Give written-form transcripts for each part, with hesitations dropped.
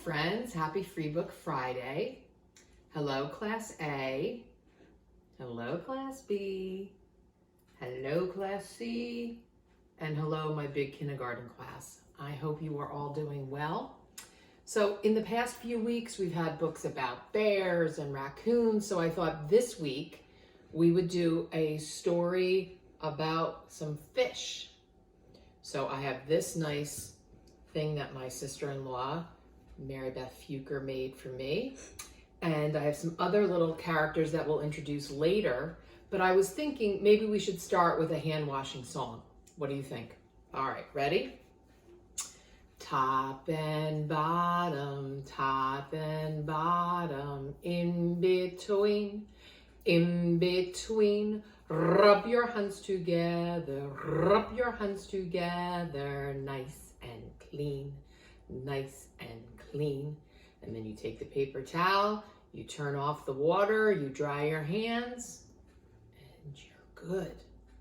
friends, happy Free Book Friday. Hello Class A, hello Class B, hello Class C, and hello my big kindergarten class. I hope you are all doing well. So in the past few weeks we've had books about bears and raccoons, so I thought this week we would do a story about some fish. So I have this nice thing that my sister-in-law, Mary Beth Fuker, made for me. And I have some other little characters that we'll introduce later. But I was thinking maybe we should start with a hand washing song. What do you think? All right, ready? Top and bottom, in between, rub your hands together, nice and clean, nice and clean. And then you take the paper towel, you turn off the water, you dry your hands, and you're good,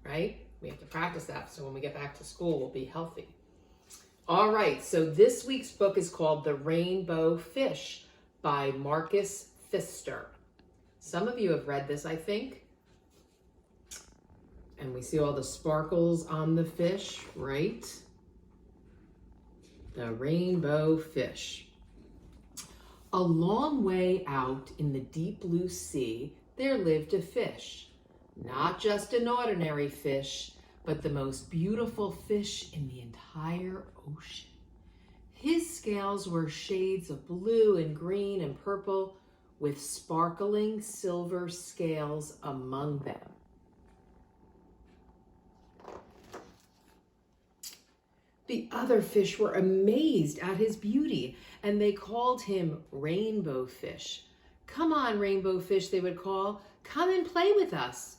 right? We have to practice that so when we get back to school, we'll be healthy. All right, so this week's book is called The Rainbow Fish by Marcus Pfister. Some of you have read this, I think. And we see all the sparkles on the fish, right? The rainbow fish. A long way out in the deep blue sea, there lived a fish. Not just an ordinary fish, but the most beautiful fish in the entire ocean. His scales were shades of blue and green and purple, with sparkling silver scales among them. The other fish were amazed at his beauty, and they called him Rainbow Fish. Come on, Rainbow Fish, they would call. Come and play with us.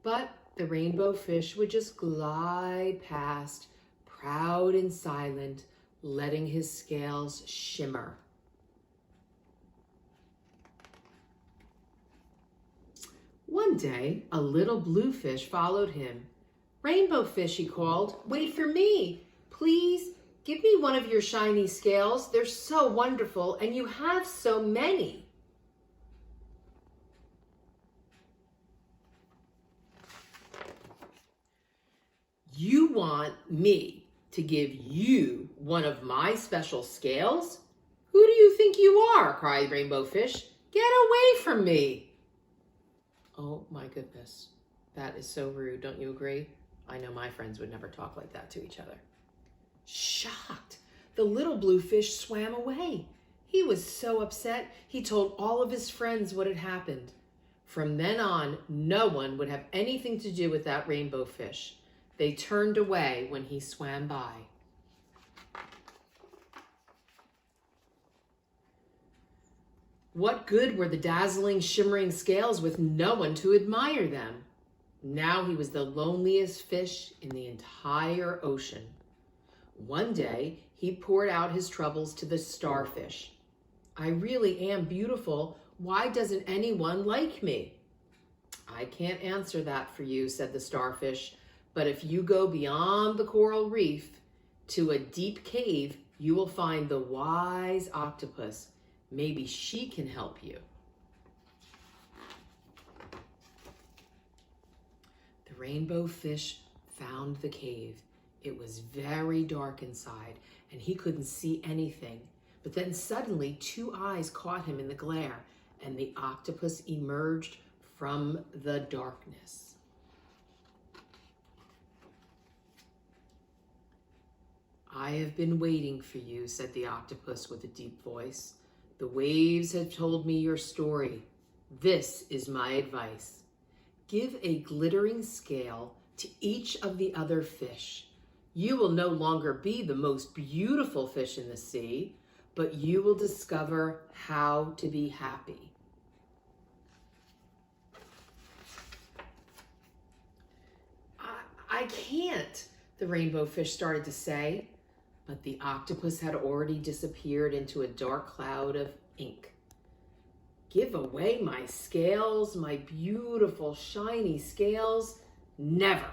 But the Rainbow Fish would just glide past, proud and silent, letting his scales shimmer. One day, a little blue fish followed him. Rainbow Fish, he called, wait for me. Please give me one of your shiny scales. They're so wonderful, and you have so many. You want me to give you one of my special scales? Who do you think you are? Cried Rainbow Fish. Get away from me. Oh my goodness. That is so rude, don't you agree? I know my friends would never talk like that to each other. Shocked, the little blue fish swam away. He was so upset, he told all of his friends what had happened. From then on, no one would have anything to do with that rainbow fish. They turned away when he swam by. What good were the dazzling, shimmering scales with no one to admire them? Now he was the loneliest fish in the entire ocean. One day, he poured out his troubles to the starfish. I really am beautiful. Why doesn't anyone like me? I can't answer that for you, said the starfish. But if you go beyond the coral reef to a deep cave, you will find the wise octopus. Maybe she can help you. The rainbow fish found the cave. It was very dark inside, and he couldn't see anything. But then suddenly, two eyes caught him in the glare, and the octopus emerged from the darkness. I have been waiting for you, said the octopus with a deep voice. The waves have told me your story. This is my advice. Give a glittering scale to each of the other fish. You will no longer be the most beautiful fish in the sea, but you will discover how to be happy. I can't, the rainbow fish started to say, but the octopus had already disappeared into a dark cloud of ink. Give away my scales, my beautiful shiny scales? Never.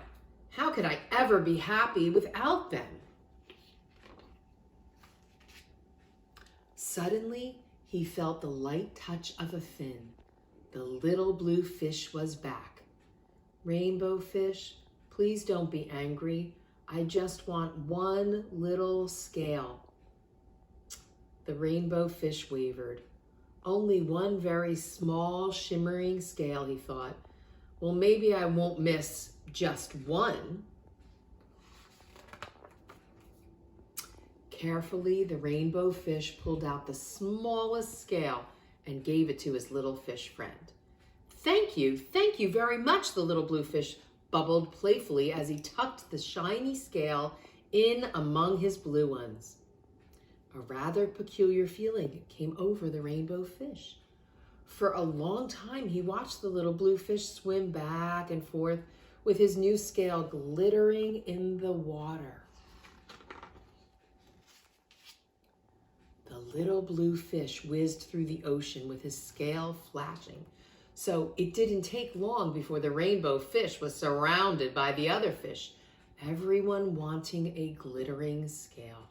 How could I ever be happy without them? Suddenly, he felt the light touch of a fin. The little blue fish was back. Rainbow fish, please don't be angry. I just want one little scale. The rainbow fish wavered. Only one very small, shimmering scale, he thought. Well, maybe I won't miss just one. Carefully, the rainbow fish pulled out the smallest scale and gave it to his little fish friend. Thank you very much, the little blue fish bubbled playfully as he tucked the shiny scale in among his blue ones. A rather peculiar feeling came over the rainbow fish. For a long time, he watched the little blue fish swim back and forth with his new scale glittering in the water. The little blue fish whizzed through the ocean with his scale flashing. So it didn't take long before the rainbow fish was surrounded by the other fish, everyone wanting a glittering scale.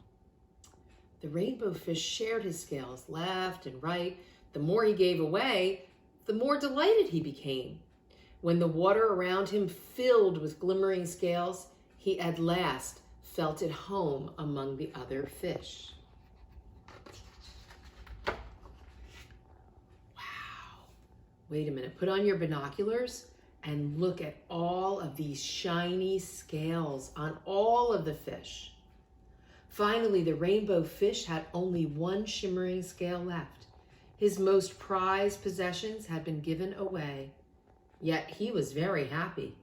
The rainbow fish shared his scales left and right. The more he gave away, the more delighted he became. When the water around him filled with glimmering scales, he at last felt at home among the other fish. Wait a minute, put on your binoculars and look at all of these shiny scales on all of the fish. Finally, the rainbow fish had only one shimmering scale left. His most prized possessions had been given away, yet he was very happy.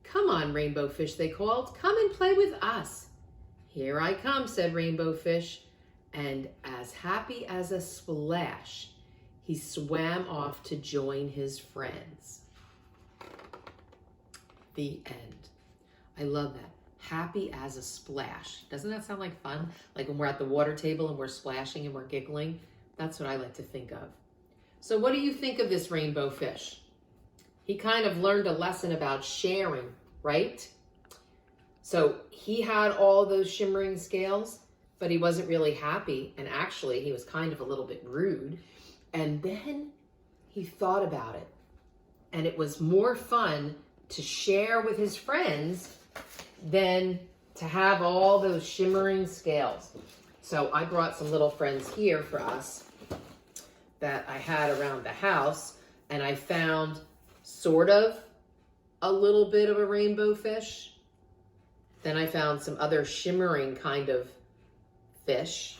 Come on, rainbow fish, they called. Come and play with us. Here I come, said rainbow fish, and as happy as a splash, he swam off to join his friends. The end. I love that. Happy as a splash. Doesn't that sound like fun? Like when we're at the water table and we're splashing and we're giggling? That's what I like to think of. So what do you think of this rainbow fish? He kind of learned a lesson about sharing, right? So he had all those shimmering scales, but he wasn't really happy. And actually, he was kind of a little bit rude. And then he thought about it. And it was more fun to share with his friends than to have all those shimmering scales. So I brought some little friends here for us that I had around the house. And I found sort of a little bit of a rainbow fish. Then I found some other shimmering kind of fish.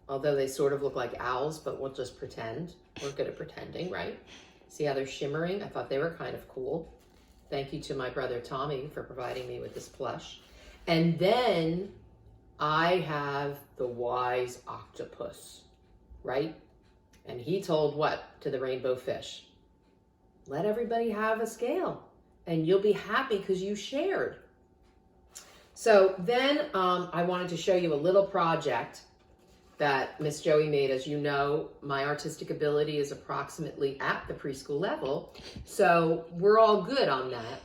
Although they sort of look like owls, but we'll just pretend. We're good at pretending, right? See how they're shimmering? I thought they were kind of cool. Thank you to my brother Tommy for providing me with this plush. And then I have the wise octopus, right? And he told what to the rainbow fish? Let everybody have a scale and you'll be happy because you shared. So then I wanted to show you a little project that Miss Joey made. As you know, my artistic ability is approximately at the preschool level, so we're all good on that.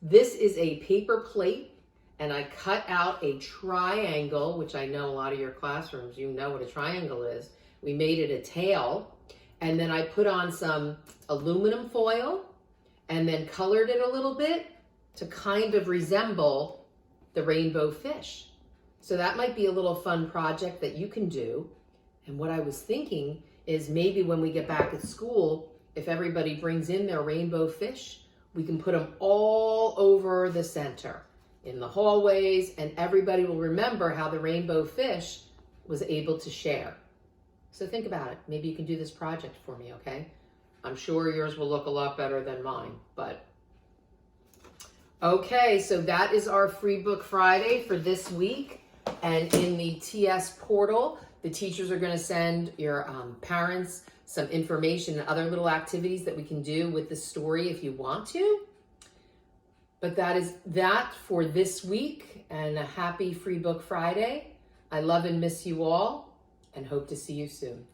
This is a paper plate, and I cut out a triangle, which I know a lot of your classrooms, you know what a triangle is. We made it a tail, and then I put on some aluminum foil, and then colored it a little bit to kind of resemble the rainbow fish. So that might be a little fun project that you can do. And what I was thinking is maybe when we get back at school, if everybody brings in their rainbow fish, we can put them all over the center in the hallways, and everybody will remember how the rainbow fish was able to share. So think about it. Maybe you can do this project for me, okay? I'm sure yours will look a lot better than mine, but okay, so that is our Free Book Friday for this week. And in the TS portal, the teachers are going to send your parents some information and other little activities that we can do with the story if you want to. But that is that for this week, and a happy Free Book Friday. I love and miss you all and hope to see you soon.